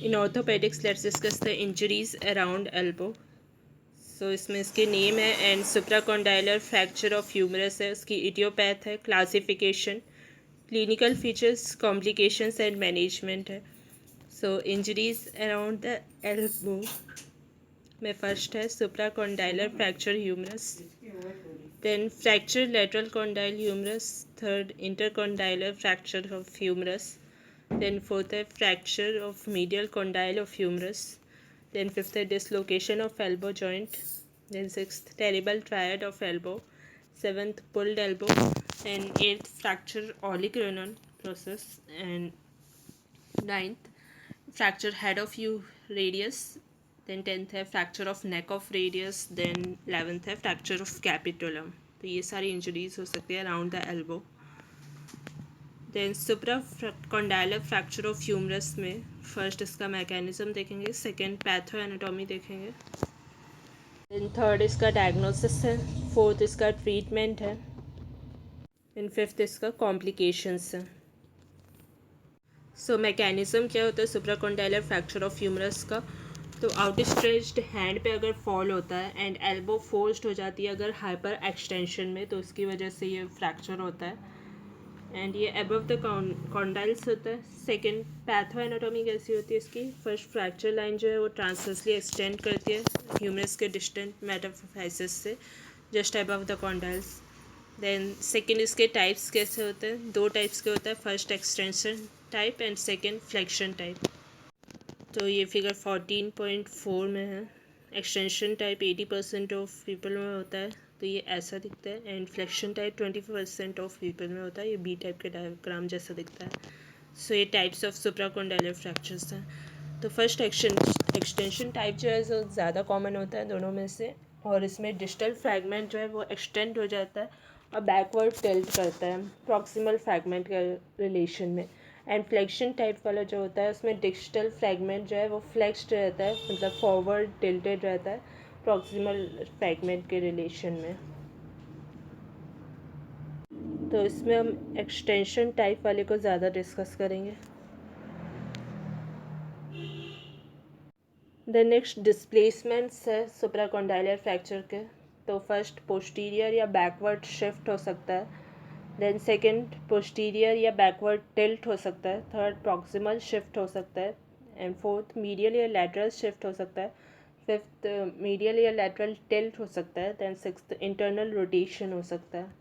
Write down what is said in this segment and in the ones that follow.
In orthopedics, let's discuss the injuries around elbow. So इसमें इसके name है and supracondylar fracture of humerus है, उसकी इडियोपैथ है, classification, clinical features, complications and management है. So injuries around the elbow में first है supracondylar fracture humerus, then fracture lateral condyle humerus, third intercondylar fracture of humerus, then fourth है fracture of medial condyle of humerus, then fifth है dislocation of elbow joint, then sixth terrible triad of elbow, seventh pulled elbow, and eighth fracture oligoclonal process, and ninth fracture head of radius, then 10th है fracture of neck of radius, then 11th है fracture of capitulum. तो ये सारी injuries हो सकती है around the elbow. Then supracondylar fracture of humerus में first इसका मैकेनिज्म देखेंगे, सेकेंड पैथो एनाटॉमी देखेंगे, देन थर्ड इसका डायग्नोसिस है, फोर्थ इसका ट्रीटमेंट है, एंड फिफ्थ इसका कॉम्प्लिकेशंस है. सो मैकेनिज्म क्या होता है सुप्राकॉन्डाइलर फ्रैक्चर ऑफ ह्यूमरस का? तो आउटस्ट्रेच्ड हैंड पे अगर फॉल होता है एंड एल्बो फोर्स्ड हो जाती है अगर हाइपर एक्सटेंशन में, तो उसकी वजह से ये फ्रैक्चर होता है. एंड ये अबव द कॉन्डाइल्स होता है. सेकेंड पैथो एनाटॉमी कैसी होती है इसकी? फर्स्ट फ्रैक्चर लाइन जो है वो ट्रांसवर्सली एक्सटेंड करती है ह्यूमरस के डिस्टेंट मेटाफाइसिस से just above the condyles. Then second इसके टाइप्स कैसे होते हैं? दो टाइप्स के होता है, first extension type and second flexion type. तो ये फिगर 14.4 में है. एक्सटेंशन टाइप 80% ऑफ पीपल में होता है, तो ये ऐसा दिखता है, and flexion type 20% of people में होता है, ये बी टाइप के डायग्राम जैसा दिखता है. सो ये टाइप्स ऑफ सुप्राकॉन्डाइलर फ्रैक्चर्स हैं. तो फर्स्ट एक्सटेंशन टाइप जो है जो ज़्यादा कॉमन होता है दोनों में से, और इसमें डिस्टल फ्रैगमेंट जो है वो एक्सटेंड हो जाता है और बैकवर्ड टिल्ट करता है प्रॉक्सिमल फ्रैगमेंट के रिलेशन में. एंड फ्लेक्शन टाइप वाला जो होता है उसमें डिस्टल फ्रैगमेंट जो है वो फ्लेक्स्ड रहता है, मतलब फॉरवर्ड टिल्टेड रहता है प्रॉक्सिमल फ्रैगमेंट के रिलेशन में. तो इसमें हम एक्सटेंशन टाइप वाले को ज़्यादा डिस्कस करेंगे. द नेक्स्ट डिस्प्लेसमेंट्स है सुप्राकॉन्डाइलर फ्रैक्चर के. तो फर्स्ट पोस्टीरियर या बैकवर्ड शिफ्ट हो सकता है, देन सेकंड पोस्टीरियर या बैकवर्ड टिल्ट हो सकता है, थर्ड प्रॉक्सिमल शिफ्ट हो सकता है, एंड फोर्थ मीडियल या लैटरल शिफ्ट हो सकता है, फिफ्थ मीडियल या लैटरल टिल्ट हो सकता है, देन सिक्स्थ इंटरनल रोटेशन हो सकता है.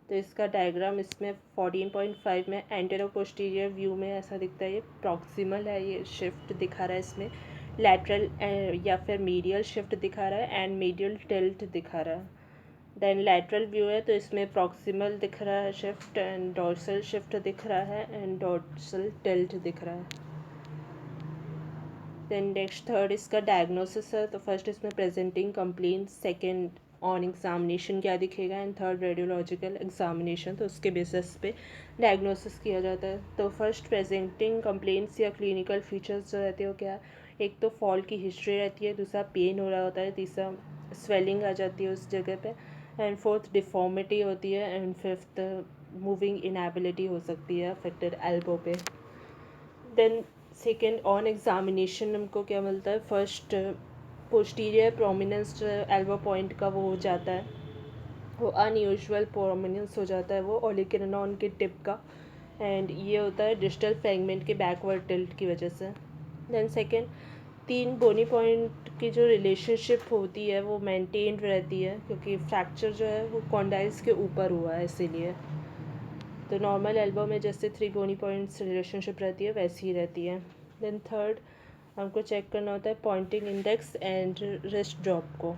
तो इसका डायग्राम इसमें 14.5 में एंटेरो पोस्टीरियर व्यू में ऐसा दिखता है. ये प्रॉक्सिमल है, ये शिफ्ट दिखा रहा है इसमें, लैटरल या फिर मीडियल शिफ्ट दिखा रहा है एंड मीडियल टिल्ट दिखा रहा है. देन लैटरल व्यू है तो इसमें प्रॉक्सिमल दिख रहा है शिफ्ट एंड डॉर्सल शिफ्ट दिख रहा है एंड डॉर्सल टिल्ट दिख रहा है. देन नेक्स्ट थर्ड इसका डायग्नोसिस है. तो फर्स्ट इसमें presenting complaint, second on examination क्या दिखेगा, एंड थर्ड रेडियोलॉजिकल एग्जामिनेशन. तो उसके बेसिस पे डायग्नोसिस किया जाता है. तो फर्स्ट प्रेजेंटिंग कंप्लेंट्स या क्लिनिकल फीचर्स जो रहते हो क्या, एक तो फॉल की हिस्ट्री रहती है, दूसरा पेन हो रहा होता है, तीसरा स्वेलिंग आ जाती है उस जगह पे, एंड फोर्थ डिफॉर्मिटी होती है, एंड फिफ्थ मूविंग इनएबिलिटी हो सकती है अफेक्टेड एल्बो पे. देन सेकेंड ऑन एग्जामिनेशन हमको क्या मिलता है? फर्स्ट पोस्टीरियर प्रोमिनेंस जो है एल्बो पॉइंट का वो हो जाता है, वो अनयूजुअल प्रोमिनेंस हो जाता है वो ओलिकेनॉन के टिप का, एंड ये होता है डिस्टल फ्रैगमेंट के बैकवर्ड टिल्ट की वजह से. देन सेकेंड तीन बोनी पॉइंट की जो रिलेशनशिप होती है वो मेंटेन रहती है, क्योंकि फ्रैक्चर जो है वो कॉन्डाइल्स के ऊपर हुआ है इसीलिए. तो नॉर्मल एल्बो में जैसे थ्री बोनी पॉइंट्स रिलेशनशिप रहती है वैसी ही रहती है. देन थर्ड हमको चेक करना होता है pointing index and wrist drop को.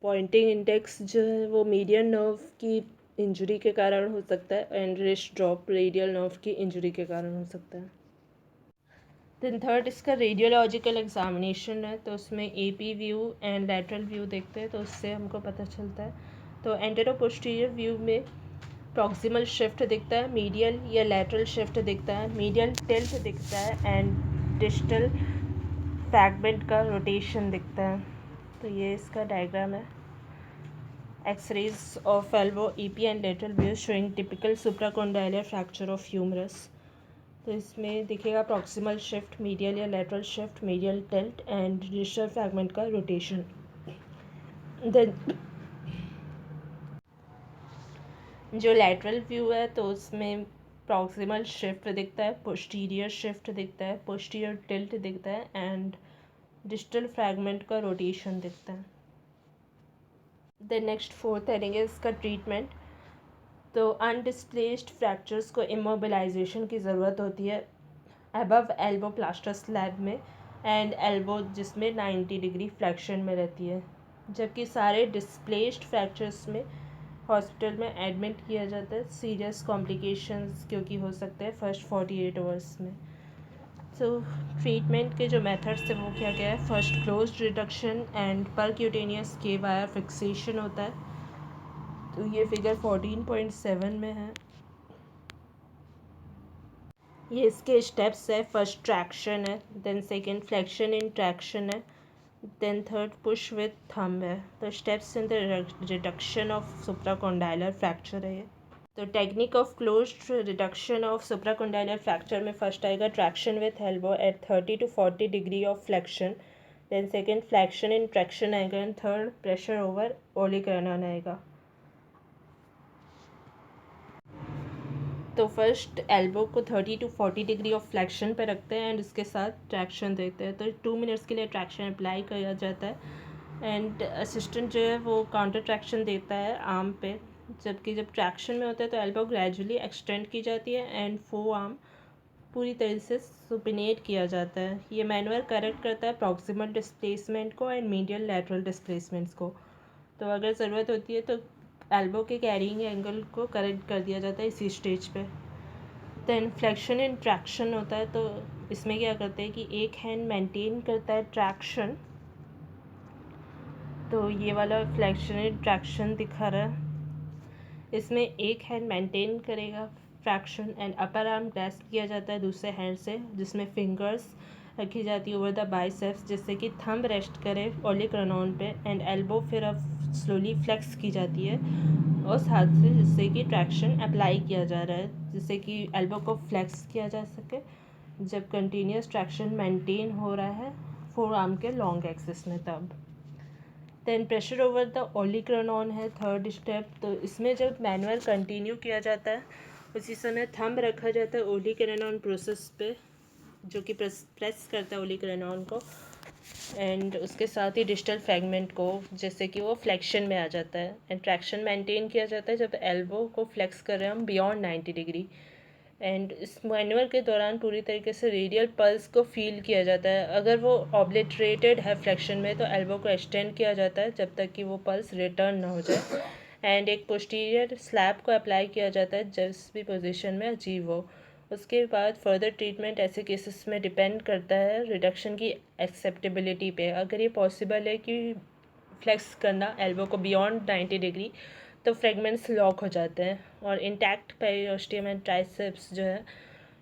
पॉइंटिंग इंडेक्स जो है वो मीडियन नर्व की इंजरी के कारण हो सकता है, and wrist drop radial nerve की इंजरी के कारण हो सकता है. देन थर्ड इसका रेडियोलॉजिकल एग्जामिनेशन है. तो उसमें AP view and lateral view देखते हैं, तो उससे हमको पता चलता है. तो एंटेरो पोस्टीरियर व्यू में प्रॉक्सिमल शिफ्ट दिखता है, मीडियल या लैटरल शिफ्ट दिखता है, मीडियल टिल्ट दिखता है, एंड डिस्टल फ्रैगमेंट का रोटेशन दिखता है. तो ये इसका डायग्राम है. X rays of elbow, AP and lateral view showing typical supracondylar fracture of humerus. तो इसमें दिखेगा प्रॉक्सिमल शिफ्ट, मीडियल या lateral shift, medial tilt and distal fragment का रोटेशन। देन जो लेटरल व्यू है तो उसमें प्रॉक्सिमल शिफ्ट दिखता है, पोस्टीरियर शिफ्ट दिखता है, पोस्टीरियर टिल्ट दिखता है एंड डिस्टल फ्रैगमेंट का रोटेशन दिखता है। देन नेक्स्ट फोर्थ हेडिंग है इसका ट्रीटमेंट। तो अनडिस्प्लेस्ड फ्रैक्चर्स को इमोबिलाइजेशन की ज़रूरत होती है अबव एल्बो प्लास्टर स्लैब में एंड एल्बो जिसमें 90 डिग्री फ्लेक्शन में रहती है, जबकि सारे डिस्प्लेस्ड फ्रैक्चर्स में हॉस्पिटल में एडमिट किया जाता है सीरियस कॉम्प्लिकेशंस क्योंकि हो सकते हैं फर्स्ट 48 आवर्स में। तो ट्रीटमेंट के जो मेथड्स थे वो क्या क्या है, first closed reduction and percutaneous के वायर फिक्सेशन होता है। तो ये फिगर 14.7 में है। ये इसके स्टेप्स है, फर्स्ट ट्रैक्शन है, then second flexion in traction है, then third push with thumb है। तो steps in the reduction of supracondylar fracture है ये। तो technique of closed reduction of supracondylar fracture में फर्स्ट आएगा traction with elbow at 30 to 40 degree of flexion, then second flexion in traction आएगा and third pressure over olecranon आएगा। तो first elbow को 30 to 40 degree of flexion पे रखते हैं and उसके साथ ट्रैक्शन देते हैं। तो 2 मिनट्स के लिए ट्रैक्शन अप्लाई किया जाता है एंड असिस्टेंट जो है वो काउंटर ट्रैक्शन देता है आर्म पे, जबकि जब ट्रैक्शन में होता है तो एल्बो ग्रेजुअली एक्सटेंड की जाती है एंड फोर आर्म पूरी तरह से सुपिनेट किया जाता है। ये मैनुअल करेक्ट करता है प्रॉक्सिमल डिस्प्लेसमेंट को एंड मीडियल लैटरल डिस्प्लेसमेंट्स को। तो अगर ज़रूरत होती है तो एल्बो के कैरिंग एंगल को करेक्ट कर दिया जाता है इसी स्टेज पे। देन फ्लेक्शन इन ट्रैक्शन होता है, तो इसमें क्या करते हैं कि एक हैंड मेंटेन करता है ट्रैक्शन, तो ये वाला फ्लेक्शन इन ट्रैक्शन दिखा रहा है। इसमें एक हैंड मेंटेन करेगा fraction and upper arm grasp किया जाता है दूसरे हैंड से, जिसमें फिंगर्स रखी जाती है ओवर द बाइसेप्स जिससे कि थंब रेस्ट करे ओलिक्रैनन पे एंड एल्बो फिर अब स्लोली फ्लेक्स की जाती है उस हाथ से जिससे कि ट्रैक्शन अप्लाई किया जा रहा है, जिससे कि एल्बो को फ्लेक्स किया जा सके जब कंटिन्यूस ट्रैक्शन मेंटेन हो रहा है फोर आर्म के लॉन्ग एक्सिस में। तब देन प्रेशर ओवर द ओलिक्रैनन है थर्ड स्टेप। तो इसमें जब मैनुअल कंटिन्यू किया जाता है उसी समय थंब रखा जाता है ओलिक्रैनन प्रोसेस पे, जो कि प्रेस करता है ओलिक्रैनन को एंड उसके साथ ही डिस्टल फ्रैगमेंट को, जैसे कि वो फ्लेक्शन में आ जाता है एंड ट्रैक्शन मेंटेन किया जाता है जब एल्बो को फ्लेक्स कर रहे हैं हम बियॉन्ड 90 डिग्री एंड इस मैनुअल के दौरान पूरी तरीके से रेडियल पल्स को फील किया जाता है। अगर वो ऑब्लिटरेटेड है फ्लेक्शन में तो एल्बो को एक्सटेंड किया जाता है जब तक कि वो पल्स रिटर्न ना हो जाए एंड एक पोस्टीरियर स्लैब को अप्लाई किया जाता है जिस भी पोजीशन में अचीव हो। उसके बाद फर्दर ट्रीटमेंट ऐसे केसेस में डिपेंड करता है रिडक्शन की एक्सेप्टेबिलिटी पे। अगर ये पॉसिबल है कि फ्लेक्स करना एल्बो को बियॉन्ड 90 डिग्री तो फ्रेगमेंट्स लॉक हो जाते हैं और इंटैक्ट पेरिओस्टियम एंड ट्राइसेप्स जो है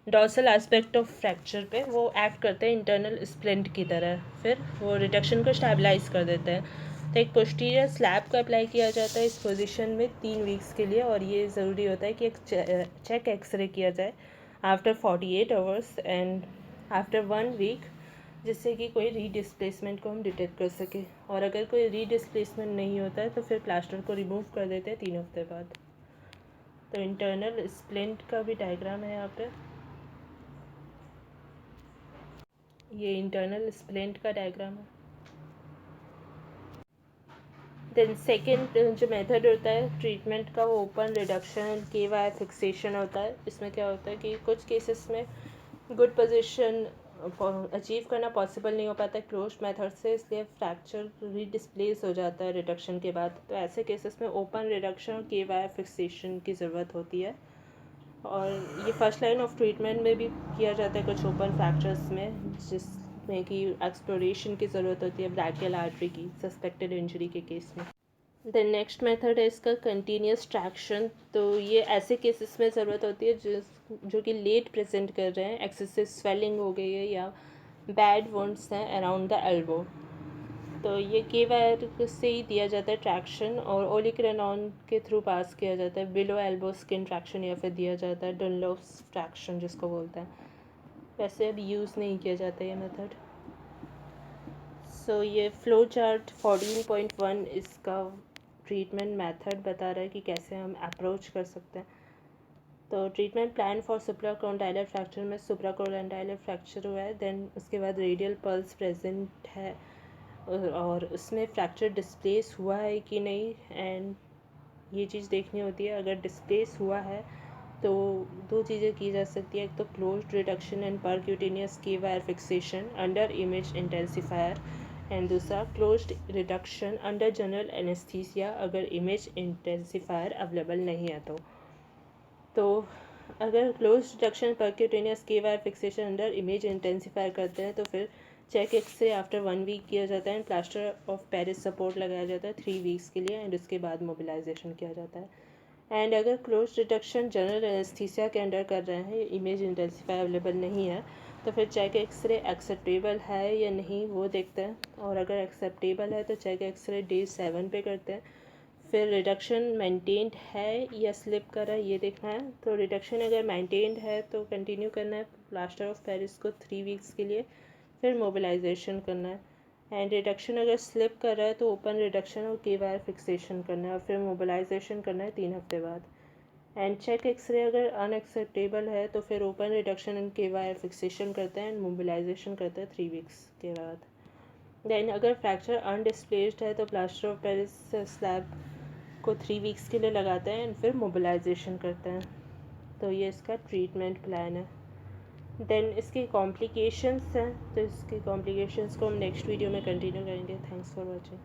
डॉर्सल एस्पेक्ट ऑफ फ्रैक्चर पे वो एक्ट करते हैं इंटरनल स्प्लिंट की तरह, फिर वो रिडक्शन को स्टेबलाइज कर देते हैं। तो एक पोस्टीरियर स्लैब को अप्लाई किया जाता है इस पोजीशन में 3 वीक्स के लिए और ये ज़रूरी होता है कि एक चेक एक्सरे किया जाए after 48 hours and after 1 week, जिससे कि कोई रीडिस्प्लेसमेंट को हम डिटेक्ट कर सके। और अगर कोई रीडिस्प्लेसमेंट नहीं होता है तो फिर प्लास्टर को रिमूव कर देते हैं 3 हफ्ते बाद। तो इंटरनल स्प्लिंट का भी डायग्राम है यहाँ पे, ये इंटरनल स्प्लिंट का डायग्राम है। देन सेकेंड जो मेथड होता है ट्रीटमेंट का वो ओपन रिडक्शन एंड के वाई फिक्सेशन होता है। इसमें क्या होता है कि कुछ केसेस में गुड पोजीशन अचीव करना पॉसिबल नहीं हो पाता है क्लोज मेथड से, इसलिए फ्रैक्चर रीडिस्प्लेस हो जाता है रिडक्शन के बाद। तो ऐसे केसेस में ओपन रिडक्शन और के वाई फिक्सेशन की ज़रूरत होती है और ये फर्स्ट लाइन ऑफ ट्रीटमेंट में भी किया जाता है कुछ ओपन फ्रैक्चर्स में, जिसमें कि एक्सप्लोरेशन की ज़रूरत होती है ब्रैकियल आर्टरी की सस्पेक्टेड इंजरी के केस में। देन नेक्स्ट मेथड है इसका कंटिन्यूस ट्रैक्शन। तो ये ऐसे केसेस में ज़रूरत होती है जो कि लेट प्रेजेंट कर रहे हैं, एक्सेसिव स्वेलिंग हो गई है या बैड वुंड्स हैं अराउंड द एल्बो। तो ये के वायर से ही दिया जाता है ट्रैक्शन और ओलिक्रैनन के थ्रू पास किया जाता है बिलो एल्बो स्किन ट्रैक्शन या फिर दिया जाता है डनलोप्स ट्रैक्शन जिसको बोलते हैं। वैसे अब यूज़ नहीं किया जाता ये मेथड। सो ये फ्लो चार्ट 14.1 इसका ट्रीटमेंट मेथड बता रहा है कि कैसे हम अप्रोच कर सकते हैं। तो treatment plan for supracondylar fracture में सुप्राकोंडाइलर फ्रैक्चर हुआ है, देन उसके बाद रेडियल पल्स प्रेजेंट है और उसमें फ्रैक्चर डिस्प्लेस हुआ है कि नहीं, एंड ये चीज़ देखनी होती है। अगर डिस्प्लेस हुआ है तो दो चीज़ें की जा सकती है, एक तो closed reduction and percutaneous K wire fixation under image intensifier, and दूसरा closed reduction under general anaesthesia अगर इमेज इंटेंसिफायर अवेलेबल नहीं है तो अगर close reduction percutaneous K wire fixation under image intensifier करते हैं तो फिर चेक एक्सरे आफ्टर 1 वीक किया जाता है and plaster of Paris support लगाया जाता है 3 वीक्स के लिए, एंड उसके बाद मोबिलाइजेशन किया जाता है। एंड अगर क्लोज रिडक्शन जनरल एनेस्थीसिया के अंडर कर रहे हैं, इमेज इंटेंसिफायर अवेलेबल नहीं है, तो फिर चेक एक्सरे एक्सेप्टेबल है या नहीं वो देखते हैं, और अगर एक्सेप्टेबल है तो चेक एक्सरे डे 7 पे करते हैं। फिर रिडक्शन मेंटेन्ड है या स्लिप कर रहा है ये देखना है। तो रिडक्शन अगर मेंटेन्ड है तो कंटिन्यू करना है प्लास्टर ऑफ पेरिस को 3 वीक्स के लिए, फिर मोबिलाइजेशन करना है। एंड रिडक्शन अगर स्लिप कर रहा है तो ओपन रिडक्शन और के वायर फिक्सेशन करना है और फिर मोबिलाइजेशन करना है 3 हफ्ते बाद। एंड चेक एक्सरे अगर अनएक्सेप्टेबल है तो फिर ओपन रिडक्शन एंड के वायर फिक्सेशन करते हैं एंड मोबिलाइजेशन करते हैं 3 वीक्स के बाद। देन अगर फ्रैक्चर अनडिस्प्लेस्ड है तो प्लास्टर ऑफ पेरिस स्लैब को 3 वीक्स के लिए लगाते हैं एंड फिर मोबिलाइजेशन करते हैं। तो ये इसका ट्रीटमेंट प्लान है। देन इसकी कॉम्प्लिकेशंस हैं, तो इसकी कॉम्प्लिकेशंस को हम नेक्स्ट वीडियो में कंटिन्यू करेंगे। Thanks for watching.